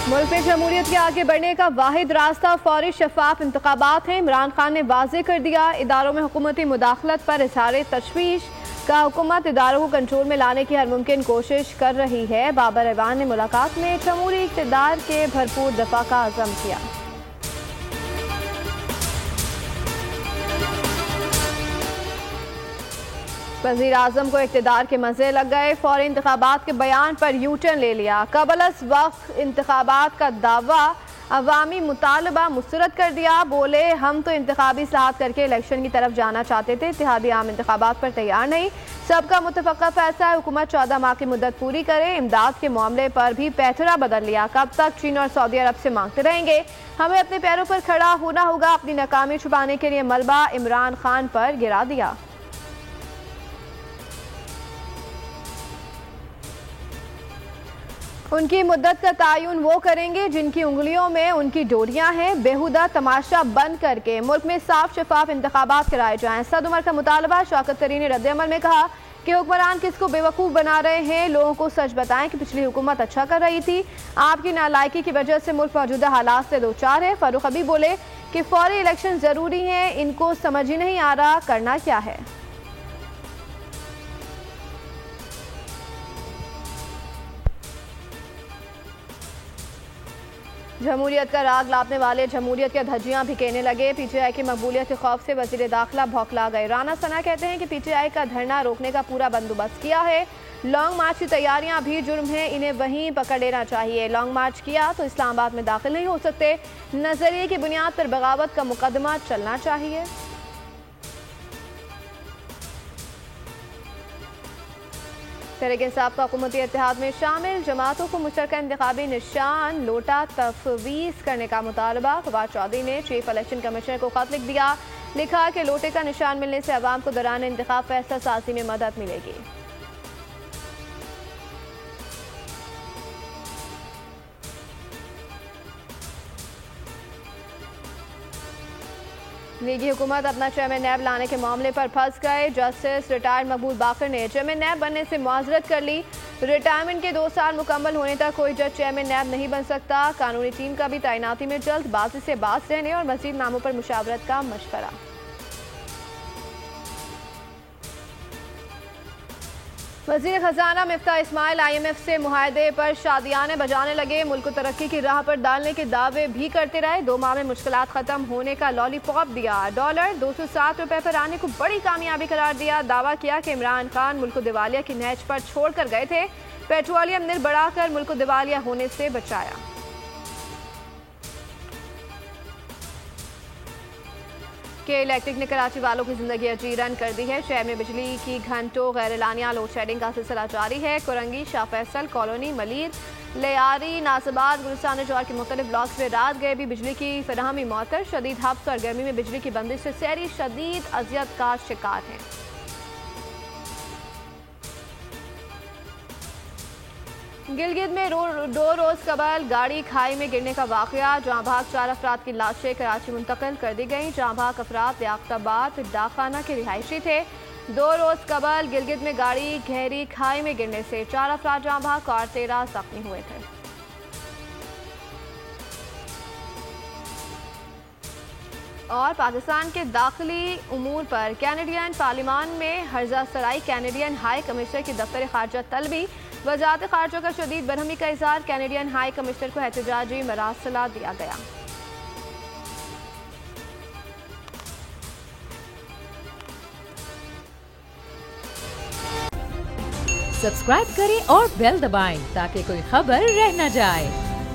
मुल्क में जमहूरियत के आगे बढ़ने का वाहिद रास्ता फौरी शफाफ इंतखाबात हैं। इमरान खान ने वाज़ेह कर दिया, इदारों में हुकूमती मुदाखलत पर इज़हार तशवीश का हुकूमत इदारों को कंट्रोल में लाने की हर मुमकिन कोशिश कर रही है। बाबर ऐवान ने मुलाकात में जमहूरी इक़्तिदार के भरपूर दफा का अज़म किया। वज़ीर आज़म को इक़्तिदार के मज़े लग गए, फौरी इंतखाबात के बयान पर यू टर्न ले लिया। कबल वक्त इंतखाबात का दावा अवामी मुतालबा मुस्तरद कर दिया। बोले हम तो इंतखाबी इस्लाहात करके इलेक्शन की तरफ जाना चाहते थे, इत्तेहादी आम इंतखाबात पर तैयार नहीं। सबका मुतफ़क्का फैसला है, हुकूमत 14 माह की मुद्दत पूरी करे। इमदाद के मामले पर भी पैठरा बदल लिया, कब तक चीन और सऊदी अरब से मांगते रहेंगे। हमें अपने पैरों पर खड़ा होना होगा। अपनी नाकामी छुपाने के लिए मलबा इमरान खान पर गिरा दिया। उनकी मुद्दत का तयन वो करेंगे जिनकी उंगलियों में उनकी डोरियां हैं। बेहुदा तमाशा बंद करके मुल्क में साफ शफाफ इंतखाबात कराए जाएं। सदउमर का मुतालबा। शौकत तरीन ने रद्द-ए-अमल में कहा कि हुक्मरान किसको बेवकूफ़ बना रहे हैं। लोगों को सच बताएं कि पिछली हुकूमत अच्छा कर रही थी। आपकी नालायकी की वजह से मुल्क मौजूदा हालात से दो चार है। फारूक हबीब बोले कि फौरी इलेक्शन ज़रूरी हैं, इनको समझ ही नहीं आ रहा करना क्या है। जमहूरियत का राग लापने वाले जमहूरियत के धज्जियां भी कहने लगे। पीटीआई की मकबूलियत के खौफ से वज़ीर दाखिला भौखला गए। राना सना कहते हैं कि पीटीआई का धरना रोकने का पूरा बंदोबस्त किया है। लॉन्ग मार्च की तैयारियां भी जुर्म हैं, इन्हें वहीं पकड़ लेना चाहिए। लॉन्ग मार्च किया तो इस्लामाबाद में दाखिल नहीं हो सकते। नजरिए की बुनियाद पर बगावत का मुकदमा चलना चाहिए। तहरीक इंसाफ का हुकूमती इत्तेहाद में शामिल जमातों को मुश्तरका इंतखाबी निशान लोटा तफवीज़ करने का मुतालबा। फवाद चौधरी ने चीफ इलेक्शन कमिश्नर को खत लिख दिया। लिखा कि लोटे का निशान मिलने से अवाम को दौरान इंतखाब फैसला साजी में मदद मिलेगी। लीगी हुकूमत अपना चेयरमैन नैब लाने के मामले पर फंस गए। जस्टिस रिटायर्ड मकबूल बाकर ने चेयरमैन नैब बनने से मुआजरत कर ली। रिटायरमेंट के 2 साल मुकम्मल होने तक कोई जज चेयरमैन नैब नहीं बन सकता। कानूनी टीम का भी तैनाती में जल्दबाजी से बाज रहने और मजीद नामों पर मुशावरत का मशवरा। वज़ीर ख़जाना मिफ्ता इस्माइल IMF से मुआहदे पर शादियाने बजाने लगे। मुल्क को तरक्की की राह पर डालने के दावे भी करते रहे। 2 माह में मुश्किलात ख़त्म होने का लॉलीपॉप दिया। डॉलर 207 रुपए पर आने को बड़ी कामयाबी करार दिया। दावा किया कि इमरान खान मुल्क को दिवालिया की नहज पर छोड़ कर गए थे। पेट्रोलियम निर्यात बढ़ाकर मुल्क को दिवालिया होने से बचाया। के इलेक्ट्रिक ने कराची वालों की जिंदगी अजीरन कर दी है। शहर में बिजली की घंटों गैर एलानिया लोड शेडिंग का सिलसिला जारी है। कुरंगी, शाह फैसल कॉलोनी, मलिर, लियारी, नासबाद, गुलिस्तान जौहर के मुख्तलिफ ब्लॉक्स में रात गए भी बिजली की फराहमी मुअत्तर। शदीद हब्स और गर्मी में बिजली की बंदिश से शहरी शदीद अजियत का शिकार हैं। गिलगित में 2 रोज कबल गाड़ी खाई में गिरने का वाकया। जहां भाग 4 अफराद की लाशें कराची मुंतकिल कर दी गई। जहां भाग अफराद लियाकताबाद डाकखाना के रिहायशी थे। 2 रोज कबल गिलगित में गाड़ी गहरी खाई में गिरने से 4 अफराद जहां भाग और 13 जख्मी हुए थे। और पाकिस्तान के दाखिली उमूर पर कैनेडियन पार्लियामान में हर्जा सराई। कैनेडियन हाई कमिश्नर की दफ्तर खारजा तलबी। वजारत खारजा का शदीद बरहमी का इज़हार। कैनेडियन हाई कमिश्नर को एहतजाजी मरासला दिया गया। सब्सक्राइब करें और बेल दबाएं ताकि कोई खबर रह न जाए।